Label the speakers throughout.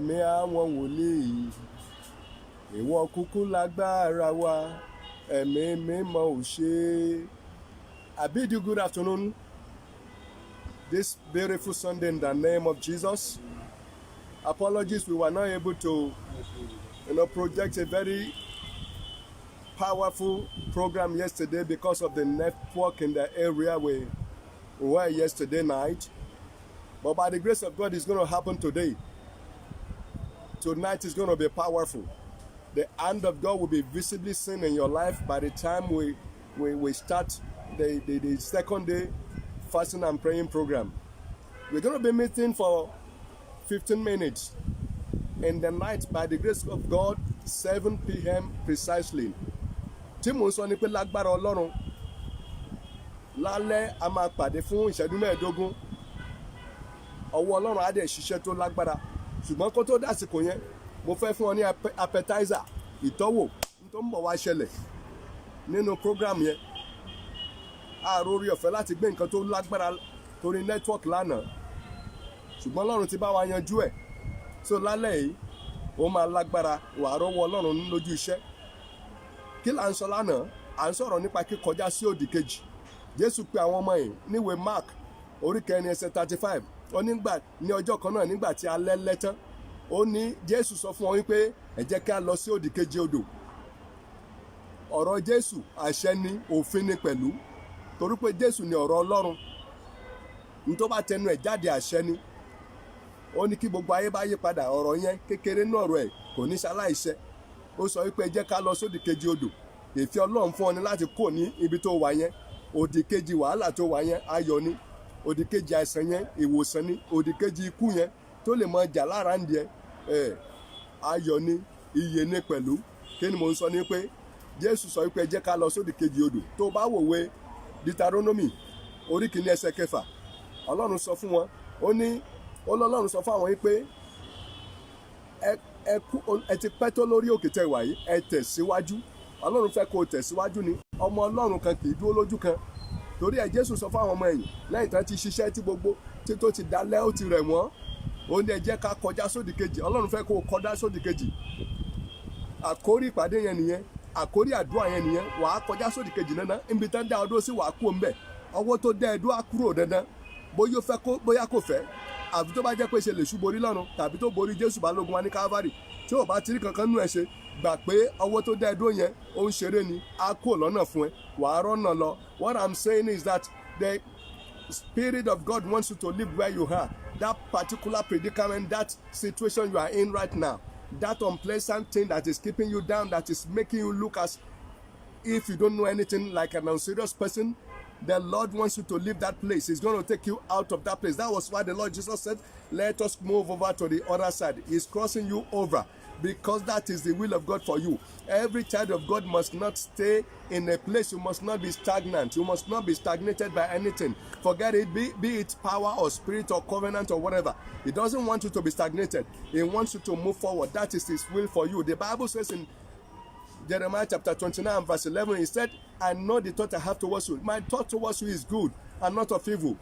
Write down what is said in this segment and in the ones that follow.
Speaker 1: Ẹ̀mí àwọn wòlíì, ìwọ kúkú lágbára wa, ẹ̀mí mímọ́ ò ṣe. I bid you good afternoon this beautiful Sunday in the name of Jesus. Apologies, we were not able to project a very powerful program yesterday because of the network in the area we were yesterday night. But by the grace of God, it's going to happen today. Tonight is going to be powerful. The hand of God will be visibly seen in your life by the time we start the second day fasting and praying program. We're going to be meeting for 15 minutes in the night by the grace of God, 7 p.m. precisely. Tí mo sọ ní pé lágbára Ọlọ́run lálẹ́ a máa pàdé fún ìṣẹ́jú mẹ́ẹ̀ẹ́dógún. Ọwọ́ Ọlọ́run á dẹ̀ ṣiṣẹ́ tó lágbára. Ṣùgbọ́n kó tó dásìkò yẹn mo fẹ́ fún ọ ní appetizer ìtọ́wò tó ń bọ̀ wá ṣẹlẹ̀ nínú program yẹn. Àròrí ọ̀fẹ́ láti gbé nǹkan tó lágbára torí network lánàá ṣùgbọ́n Ọlọ́run ti bá wa yanjú ẹ̀. So lálẹ́ yìí ó máa lágbára, wàá rọ́wọ́ Ọlọ́run lójú iṣẹ́. Kí là ń sọ lánàá? À ń sọ̀rọ̀ nípa kíkọjá sí òdì kejì. Jésù pe àwọn ọmọ yìí níwèé Mark orí kẹrin ẹsẹ̀ 35. Ó nígbà ní ọjọ́ kan náà nígbà tí alẹ́ lẹ́ tán ó ní Jésù sọ fún wọn wípé ẹ jẹ́ kí a lọ sí òdì kejì odò. Ọ̀rọ̀ Jésù àṣẹ ni, òfin ni pẹ̀lú, torí pé Jésù ni ọ̀rọ̀ Ọlọ́run. Ní tó bá tẹnu ẹ̀ jáde àṣẹ ni. Ó ní kí gbogbo ayé bá yí padà, ọ̀rọ̀ yẹn kékeré náà ọ̀rọ̀ ẹ̀ kò ní ṣaláìṣẹ. Ó sọ wípé ẹ jẹ́ ká lọ sódì kejì odò. Ìfẹ́ Ọlọ́run fún ọ ní láti kó ní ibi tó wà yẹn. Òdì kejì wàhálà tó wà yẹn ayọ̀ ni. Òdì kejì àìsàn yẹn ìwòsàn ni. Òdì kejì ikú yẹn tó lè mọ jà lára ń diẹ ayọ̀ ni, ìyè ni pẹ̀lú. Kí ni mò ń sọ ni pé Jésù sọ wípé ẹ jẹ́ ká lọ sódì kejì odò. Tó bá wòwe Deuteronomy orí kìíní ẹsẹ̀ 6, Ọlọ́run sọ fún wọn, ó ní Ọlọ́run sọ fún àwọn yìí pé ẹ ti pẹ́ tó lórí òkè tẹ́ wà yìí, ẹ tẹ̀síwájú. Ọlọ́run fẹ́ kó tẹ̀síwájú ni. Ọmọ Ọlọ́run kan kì í dúró lójú kan. Torí ẹ̀ Jésù sọ fún àwọn ọmọ ẹ̀yìn lẹ́yìn tán ti ṣiṣẹ́ tí gbogbo tí tó ti dalẹ́ ó ti rẹ̀ wọ́n. Ó ní ẹ jẹ́ ká kọjá sódì kejì. Ọlọ́run fẹ́ kó kọjá sódì kejì. Àkórí ìpàdé yẹn nìyẹn. Àkórí àdúrà yẹn nìyẹn. Wàá kọjá sódì kejì dandan. Ibi tán dá ọdún sí wàá kú ńbẹ̀. Ọwọ́ tó dá ẹdún á kúrò dandan. Bóyá ó fẹ́ kó bóyá kò fẹ́. Àfi tó bá jẹ́ pé ṣe lè ṣú borí lọ́run tàbí tó borí Jésù Balógun wa ní Calvary. Tí ò bá ti rí kankan nú ẹ ṣe, gbà pé ọwọ́ tó dá ẹdún yẹn ó ń ṣeré ni, á kúrò lọ́nà fún ẹ. Wàá rọ́nà lọ. What I'm saying is that the Spirit of God wants you to live where you are. That particular predicament, that situation you are in right now, that unpleasant thing that is keeping you down, that is making you look as if you don't know anything, like an unserious person, the Lord wants you to leave that place. He's going to take you out of that place. That was why the Lord Jesus said, let us move over to the other side. He's crossing you over because that is the will of God for you. Every child of God must not stay in a place. You must not be stagnant. You must not be stagnated by anything. Forget it, be it power or spirit or covenant or whatever. He doesn't want you to be stagnated. He wants you to move forward. That is His will for you. The Bible says in Jeremiah chapter 29 verse 11, He said, I know the thought I have towards you. My thought towards you is good and not of evil.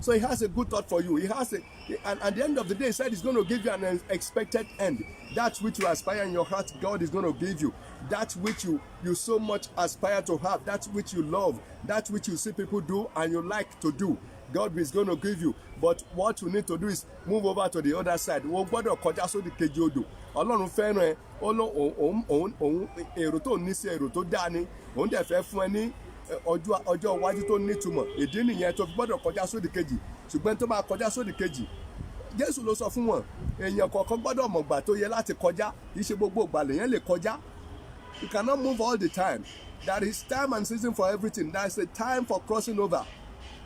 Speaker 1: So He has a good thought for you. And at the end of the day, He said He's going to give you an expected end. That which you aspire in your heart, God is going to give you. That which you so much aspire to have, that which you love, that which you see people do and you like to do, God is going to give you. But what you need to do is move over to the other side. Wọ́n gbọ́dọ̀ kọjá sódì kejì odò. Ọlọ́run fẹ́ràn ẹ. Òun èrò tó ní sí èrò tó dáa ni. Òun dẹ̀ fẹ́ fún ẹ ní ọjọ́ iwájú tó nítumọ̀. Ìdí nìyẹn tó fi gbọ́dọ̀ kọjá sódì kejì. Ṣùgbọ́n tó máa kọjá sódì kejì, Jésù ló sọ fún wọn, èèyàn kọ̀ọ̀kan gbọ́dọ̀ mọ̀gbà tó yẹ láti kọjá. Kì í ṣe gbogbo ìgbà lèèyàn lè kọjá. You cannot move all the time. There is time and season for everything. There is a time for crossing over.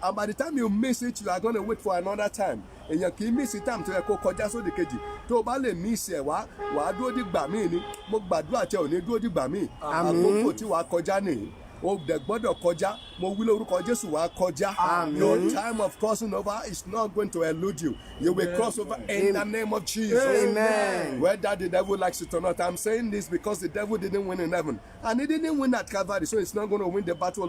Speaker 1: And by the time you miss it, you are going to wait for another time. Èèyàn kì í miss time tó yẹ kó kọjá sódì kejì. Tó o bá lè miss ẹ̀ wàá dúró dìgbà míì ni. Mo gbàdúrà tí ò ní dúró dìgbà míì. Àkókò tí wàá kọjá nìyí. O dẹ̀ gbọ́dọ̀ kọjá. Mo wí lórúkọ Jésù wàá kọjá. Your time of crossing over is not going to elude you. You will cross over in the name of Jesus.
Speaker 2: Amen.
Speaker 1: Whether the devil likes it or not, I'm saying this because the devil didn't win in heaven. And he didn't win at Calvary, so it's not going to win the battle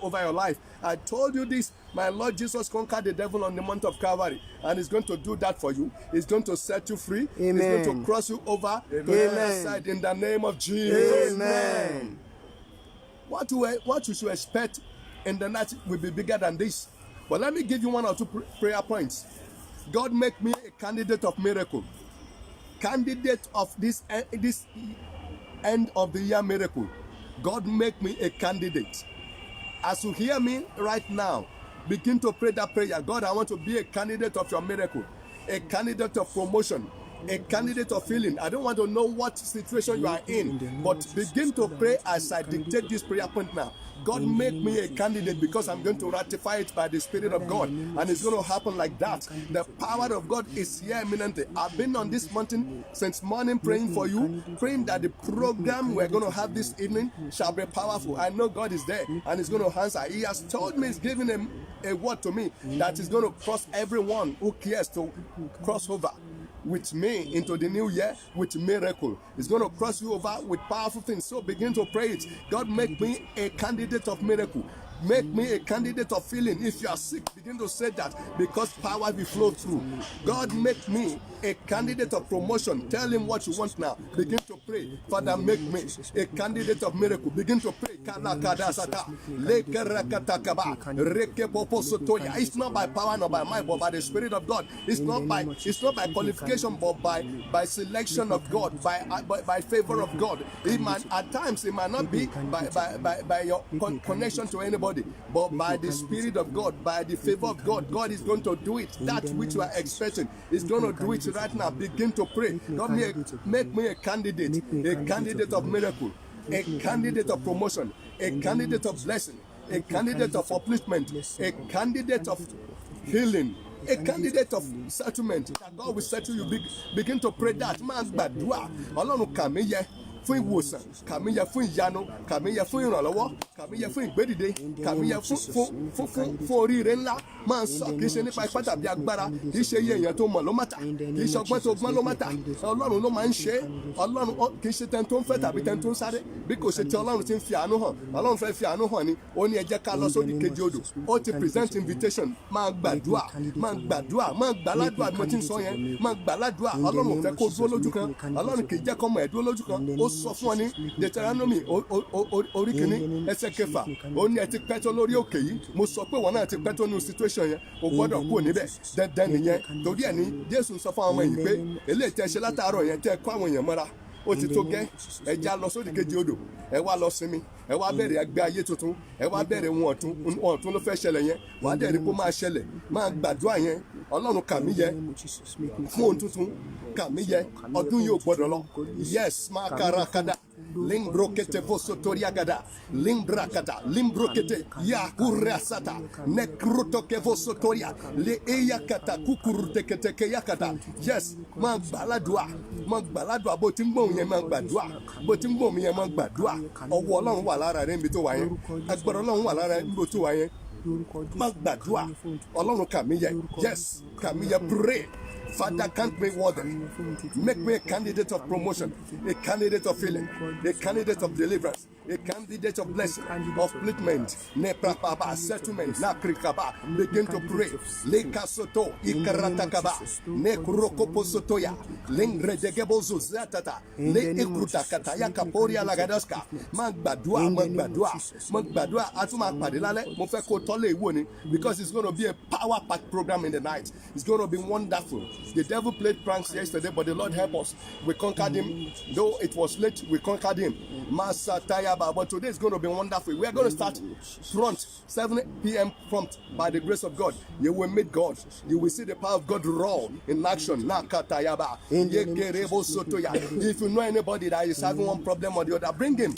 Speaker 1: over your life. I told you this My Lord Jesus conquered the devil on the Mount of Calvary, and He's going to do that for you. He's going to set you free.
Speaker 2: Amen.
Speaker 1: He's going to cross you over to the other side in the name of Jesus.
Speaker 2: Amen.
Speaker 1: What you should expect in the night will be bigger than this. But let me give you 1 or 2 prayer points. God, make me a candidate of miracle. Candidate of this end of the year miracle. God, make me a candidate. As you hear me right now, begin to pray that prayer. God, I want to be a candidate of your miracle, a candidate of promotion, a candidate of healing. I don't want to know what situation you are in, but begin to pray as I dictate this prayer point now. God, make me a candidate, because I'm going to ratify it by the Spirit of God, and it's going to happen like that. The power of God is here imminently. I've been on this mountain since morning praying for you, praying that the program we're going to have this evening shall be powerful. I know God is there and He's going to answer. He has told me, He's given a word to me that is going to cross everyone who cares to cross over with me into the new year with miracle. It's going to cross you over with powerful things. So begin to pray it. God, make me a candidate of miracle. Make me a candidate of healing. If you are sick, begin to say that, because power will flow through. God, make me a candidate of promotion. Tell Him what you want now. Begin to pray. Father, make me a candidate of miracle. Begin to pray. It's not by power nor by might, but by the Spirit of God. It's not by qualification, but by selection of God, by favor of God. At times it might not be by your connection to anybody, but by the Spirit of God, by the favor of God. God is going to do it. That which you are expecting is going to do it right now. Begin to pray. God, make me a candidate of miracle, a candidate of promotion, a candidate of blessing, a candidate of upliftment, a candidate of healing, a candidate of settlement. That God will settle you. Begin to pray that. Man, gbàdúrà. Ọlọ́run kà mí yẹ fún ìwòsàn, kà mí yẹ fún ìyanu, kà mí yẹ fún ìrànlọ́wọ́, kà mí yẹ fún ìgbédìde, kà mí yẹ fún oríire ńlá. Máa ń sọ kì í ṣe nípa ipá tàbí agbára, kì í ṣe iye èèyàn tó mọ̀ ló mọ̀tà, kì í ṣe ọgbọ́n tó gbọ́n ló mọ̀tà. Ọlọ́run ló máa ń ṣe. Ọlọ́run kì í ṣe tẹni tó ń fẹ́ tàbí tẹni tó ń sáré, bí kò ṣe ti Ọlọ́run tí ń fi àánú hàn. Ọlọ́run fẹ́ fi àánú hàn ni. Ó ní ẹ jẹ́ ká lọ sódì kejì odò. Ó ti present invitation. Máa gbàdúrà, máa gbàládùà bí mo ti ń sọ yẹn. Máa gbàládùà. Ọlọ́run fẹ́ kó dúró lójú kan. Ọlọ́run kì í jẹ́ kó mọ̀ ẹ́ dúró lójú kan. Ó sọ fún ọ ní Deuteronomy orí kìíní ẹsẹ̀ kẹfà. Ó ní ẹ ti pẹ́ tó lórí òkè yìí. Mo sọ pé wọn náà ti pẹ́ tó nínú situation yẹn. O gbọ́dọ̀ kúrò níbẹ̀. Dandan nìyẹn. Torí ẹ̀ ní Jésù sọ fún àwọn ọmọ yìí pé eléyìí tẹ́ ṣe látàárọ̀ yẹn tẹ́ kó àwọn èèyàn mọ́ra. Ó ti tó gẹ́. Ẹ já lọ sódì kejì odò. Ẹ wá lọ sinmi. Ẹ wá bẹ̀rẹ̀ ẹgbẹ́ ayé tuntun. Ẹ wá bẹ̀rẹ̀ wọn ọ̀tún ló fẹ́ ṣẹlẹ̀ yẹn. Wà á dẹ̀rí kó máa ṣẹlẹ̀. Máa gbàdúrà yẹn. Ọlọ́run kà mí yẹ fún ohun tuntun. Kà mí yẹ. Ọdún yóò gbọ́dọ̀ lọ. Yes, máa kára kádà. Limbrokete vosotoriagada, limbrakata, limbrokete yakurasata, nekrutoke vosotoria, le eyakata kukurutekete yakata. Yes, máa gbàládùà bó ti ń gbóhùn yẹn máa gbàdúà, bó ti ń gbóhùn yẹn máa gbàdúà. Ọwọ́ Ọlọ́run wà lára rẹ̀ níbi tó wà yẹn, agbára Ọlọ́run wà lára rẹ̀ níbi tó wà yẹn. Máa gbàdúà, Ọlọ́run kà mí yẹ. Yes, kà mí yẹ. Pray. Father, count me worthy. Make me a candidate of promotion, a candidate of healing, a candidate of deliverance, a candidate of blessing, of upliftment, neprapaba, settlement, nakrikaba. Begin to pray. Lekasoto, ikaratakaba, nekrokoposotoya, lengredegebozo zatata, le ikrutakata, yakaporia lagadaska. Magbadua, atuma padilale, mofeko tole iwoni, because it's going to be a power-packed program in the night. It's going to be wonderful. The devil played pranks yesterday, but the Lord help us. We conquered him. Though it was late, we conquered him. But today is going to be wonderful. We are going to start front, 7 p.m. prompt by the grace of God. You will meet God. You will see the power of God raw in action. If you know anybody that is having one problem or the other, bring him.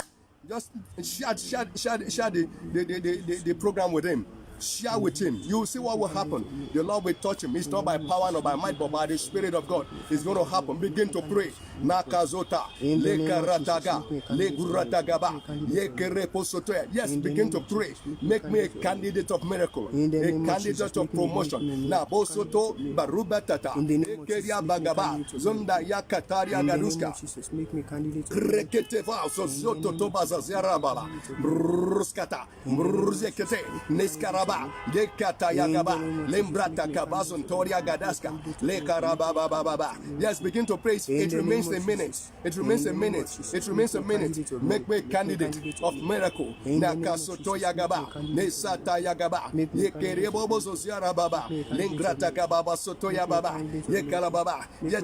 Speaker 1: Just share the program with him. Share with him. You will see what will happen. The Lord will touch him. It's not by power nor by might, but by the Spirit of God. It's going to happen. Begin to pray. Nakazota, lekarataga, leguratagaba, yekereposotoya. Yes, begin to pray. Make me a candidate of miracle, a candidate of promotion. Na bosoto barubatata, ekeria bagaba, zonda yakataria garuska.
Speaker 2: Make me candidate.
Speaker 1: Kreketeva sozoto tobaza zerabala, bruskata, bruzekete, neskara. Baba, Lekata Yagaba, Lembrata Kabazon Toria Gadaska, Lekarababa Baba. Yes, begin to praise. It remains a minute. It remains a minute. It remains a minute. Make me candidate of miracle. Nakasoto Yagaba, Nesata Yagaba, Yekerebo Zosiara Baba, Lengrata Kababa Soto Yababa, Yekalababa. Yes,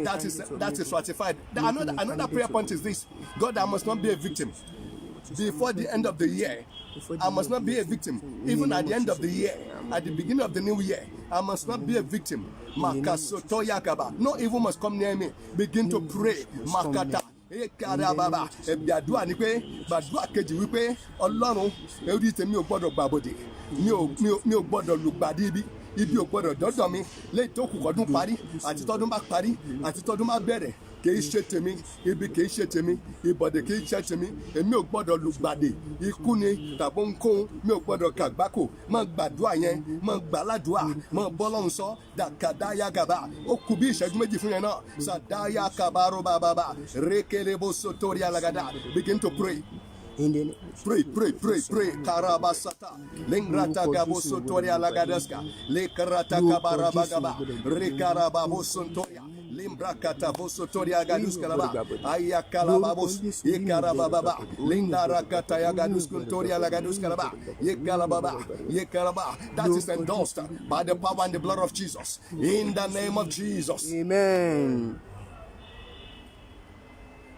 Speaker 1: that is ratified. Another prayer point is this: God, I must not be a victim. Before the end of the year, I must not be a victim. Even at the end of the year, at the beginning of the new year, I must not be a victim. Makasoto Yakaba. No evil must come near me. Begin to pray. Makata. Baba, Ebiadua ni pé, Badua kejì wípé, Ọlọ́run, orí tèmi ò gbọ́dọ̀ gbàbọ̀dè, mi ò gbọ́dọ̀ lùgbàdì ibi ò gbọ́dọ̀ dọ́dọ̀ mi, lẹ́yìn tó kù kọ́dún parí, àti tọ́dún bá parí, àti tọ́dún bá bẹ̀rẹ̀. Kìí ṣe tèmi, ibi kìí ṣe tèmi, ìbọ̀dẹ̀ kìí ṣe tèmi, èmi ò gbọ́dọ̀ lùgbàdì, ikú ni tàbí ohunkóhun, mi ò gbọ́dọ̀ kàgbákò, máa gbàdúrà yẹn, máa gbàládùá, máa bọ́lọ́run sọ, dàkàdáyà gàbà, ó kù bí ìṣẹ́jú méjì fún yẹn náà, sàdáyà kàbárò bàbàbà, rékélébó sótórí alagada, begin to pray. Pray. Karabasata. Lengrata gabo sotoria lagadaska. Lekarata kabarabagaba. Rekarababo sontoria. Limbrakata vosotoria gaduskalaba. Ayakalababos. Yekarababa. Lindarakata yagaduskuntoria lagaduskalaba. Yekalaba. That is endorsed by the power and the blood of Jesus. In the name of Jesus.
Speaker 2: Amen.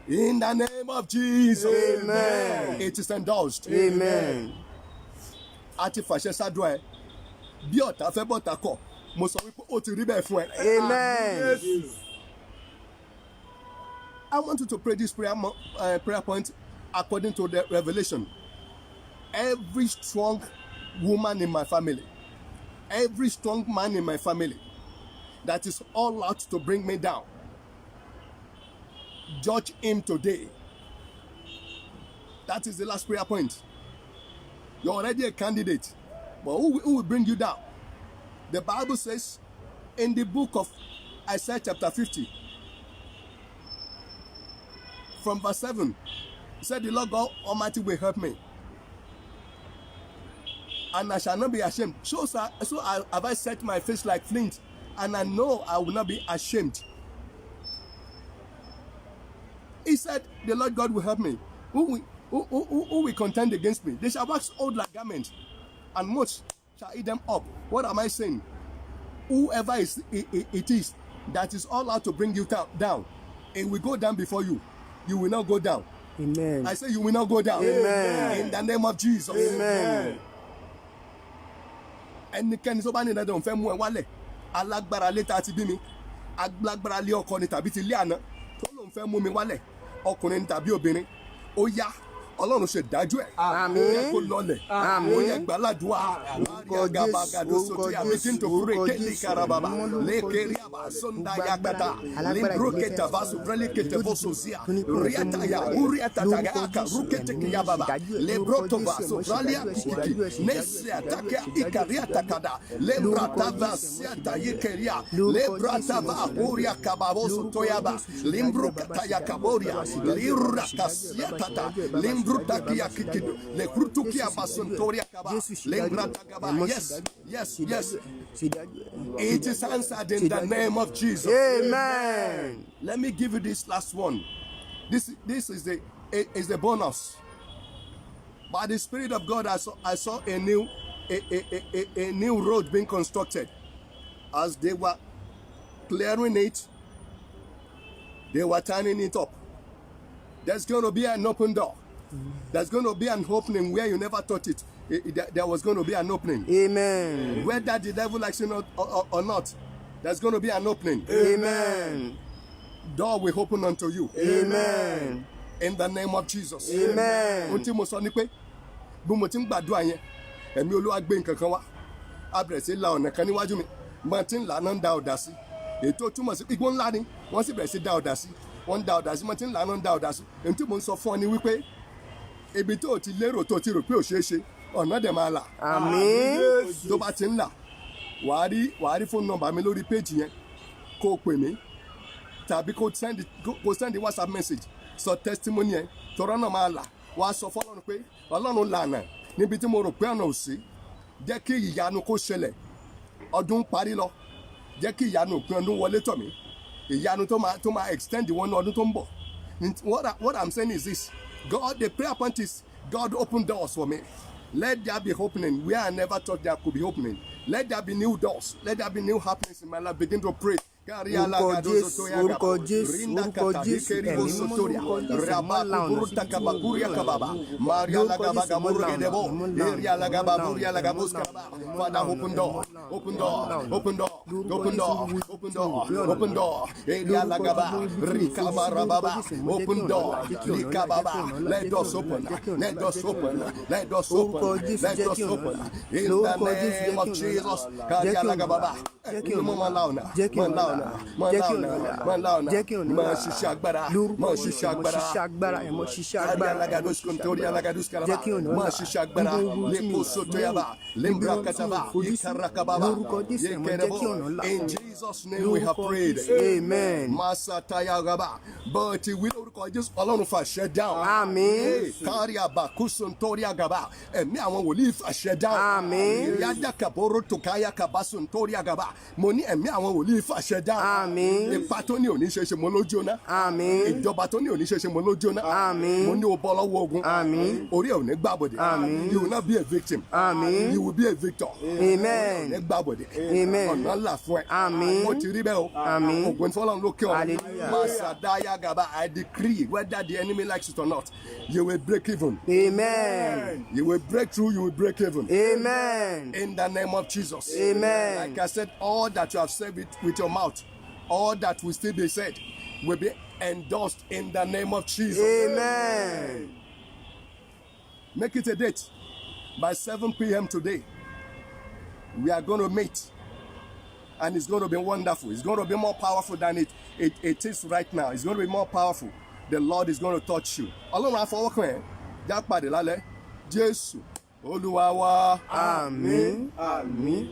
Speaker 1: In the name of Jesus.
Speaker 2: Amen.
Speaker 1: It is endorsed.
Speaker 2: Amen.
Speaker 1: Àti fàṣẹ sádùn ẹ bí ọ̀tá fẹ́ bọ́ta kọ̀ mo sọ wípé ó ti rí bẹ́ẹ̀ fún ẹ.
Speaker 2: Amen.
Speaker 1: I want you to pray this prayer point according to the revelation. Every strong woman in my family, every strong man in my family that is all out to bring me down, judge him today. That is the last prayer point. You're already a candidate, but who will bring you down? The Bible says in the book of Isaiah chapter 50, from verse 7, it said, the Lord God Almighty will help me, and I shall not be ashamed. So have I set my face like flint, and I know I will not be ashamed. He said, the Lord God will help me. Who will contend against me? They shall wax old like garment, and much shall eat them up. What am I saying? Whoever it is that is all out to bring you down, it will go down before you. You will not go down.
Speaker 2: Amen.
Speaker 1: I say you will not go down.
Speaker 2: Amen.
Speaker 1: In the name of Jesus.
Speaker 2: Amen.
Speaker 1: Ẹnikẹ́ni tó bá ní ìdájọ́ òun fẹ́ mú ẹ wálẹ̀, alágbára lé tá a ti bí mi, alágbára lé ọkọ ni tàbí ti lé àná, tó lóun fẹ́ mú mi wálẹ̀, ọkùnrin ni tàbí obìnrin, ó yá. Ọlọ́run ṣe dájú ẹ̀.
Speaker 2: Àmín.
Speaker 1: Ó yẹ kó lọlẹ̀.
Speaker 2: Àmín.
Speaker 1: Ó yẹ gbàládùá. Gàbàgàdó sotí àbíkín tó fúre kéde karababa. Lékèrè àbá sọ́ndà yàgbàtà. Limbrókètà vaso brẹ́lẹ́kètè fọ́sọ̀síà. Ríàtàyà ríàtàtàgà àkà rúkètè kìyàbàbà. Lébrótò vaso brálíà kìkìkì. Nẹ́sì àtàkẹ́ ìkàrí àtàkàdà. Lébratàvà síàtà yékèríà. Lébratàvà àkóríà kàbàbọ̀ sọ̀tọ̀yàbà. Limbrokàtàyà kàbóríà. Lírúrakà síàtàtà. Brutakia kikido, le krutukia basontoria kaba, le bratakaba. Yes. It is answered in the name of Jesus.
Speaker 2: Amen.
Speaker 1: Let me give you this last one. This is the bonus. By the Spirit of God, I saw a new road being constructed. As they were clearing it, they were turning it up. There's going to be an open door. There's going to be an opening where you never thought there was going to be an opening.
Speaker 2: Amen.
Speaker 1: Whether the devil likes you or not, there's going to be an opening.
Speaker 2: Amen.
Speaker 1: Door will open unto you.
Speaker 2: Amen.
Speaker 1: In the name of Jesus.
Speaker 2: Amen.
Speaker 1: Ohun tí mo sọ ni pé bí mo ti ń gbàdúrà yẹn, ẹ̀mí Olúwa gbé nǹkan kan wá. A bẹ̀rẹ̀ sí la ọ̀nà kan níwájú mi. Mo ti ń là náà ń da ọ̀dà sí. Ètò túmọ̀ sí igbó ńlá ni wọ́n sì bẹ̀rẹ̀ sí da ọ̀dà sí. Wọ́n ń da ọ̀dà sí, mo ti ń là náà ń da ọ̀dà sí. Èyí tí mo ń sọ fún ọ ni wípé ibi tó ti lérò tó ti rò pé ò ṣeé ṣe ọ̀nà dẹ̀ máa là.
Speaker 2: Àmín.
Speaker 1: Tó bá ti ń là wàá rí fóònù nọ́mbà mi lórí péjì yẹn kó o pè mí tàbí kó send WhatsApp message sọ testimony yẹn tọrọ náà máa là wàá sọ fọ́lọ́run pé Ọlọ́run lànà níbi tí mo rò pé ọ̀nà ò sí jẹ́ kí ìyanu kó ṣẹlẹ̀ ọdún parí lọ jẹ́ kí ìyanu òpin ọdún wọlé tọ̀ mí ìyanu tó máa extend wọn ní ọdún tó ń bọ̀. What I'm saying is this: God, the prayer point is, God, open doors for me. Let there be opening where I never thought there could be opening. Let there be new doors. Let there be new happenings in my life. Begin to pray.
Speaker 2: Orúkọ Jésù, orúkọ Jésù, orúkọ Jésù, ẹ̀mí mímọ́, orúkọ Jésù, mọ́lá ọ̀nà sí
Speaker 1: Father, open door, open door, open door, open door, open door, open door. Open door. Let doors open. Let doors open. Let doors open. Let doors open. In the name of Jesus. Ṣiṣẹ́ agbára in Jesus' name we have prayed.
Speaker 2: Amen.
Speaker 1: But we lórúkọ Jésù Ọlọ́run fàṣẹ dáhùn.
Speaker 2: Àmín.
Speaker 1: Kárí àbàkúsùn torí àgàbà ẹ̀mí àwọn wòlíì fàṣẹ dáhùn.
Speaker 2: Àmín.
Speaker 1: Ìyájà kàbóró tòkáyà kàbásùn torí àgàbà mo ní ẹ̀mí àwọn wòlíì fàṣẹ dáhùn.
Speaker 2: Àmín.
Speaker 1: Ipa tó ní òní ṣeṣe mo ló jóná.
Speaker 2: Àmín.
Speaker 1: Ìjọba tó ní òní ṣeṣe mo ló jóná.
Speaker 2: Àmín.
Speaker 1: Mo ní o bọ́ lọ́wọ́ ogun.
Speaker 2: Àmín.
Speaker 1: Orí ẹ̀ ò ní gbàbọ̀dẹ̀.
Speaker 2: Àmín.
Speaker 1: You will not be a victim.
Speaker 2: Àmín.
Speaker 1: You will be a victor.
Speaker 2: Amen.
Speaker 1: Ò ní gbàbọ̀dẹ̀.
Speaker 2: Amen.
Speaker 1: Ọ̀nà ńlá fún ẹ.
Speaker 2: Àmín.
Speaker 1: Mo ti rí bẹ́ẹ̀ o.
Speaker 2: Àmín.
Speaker 1: Ògùn ìfọlọ́run ló kí ọ.
Speaker 2: Hallelujah.
Speaker 1: Masadaya Gaba, I decree whether the enemy likes it or not, you will break even.
Speaker 2: Amen.
Speaker 1: You will break through, you will break even.
Speaker 2: Amen.
Speaker 1: In the name of Jesus.
Speaker 2: Amen.
Speaker 1: Like I said, all that you have said with your mouth, all that will still be said, will be endorsed in the name of Jesus.
Speaker 2: Amen.
Speaker 1: Make it a date. By 7 p.m. today, we are going to meet. And it's going to be wonderful. It's going to be more powerful than it is right now. It's going to be more powerful. The Lord is going to touch you. Ọlọ́run àfọwọ́kàn ẹ̀ já pàdé lálẹ́. Jésù Olúwa wa.
Speaker 2: Àmín. Àmín.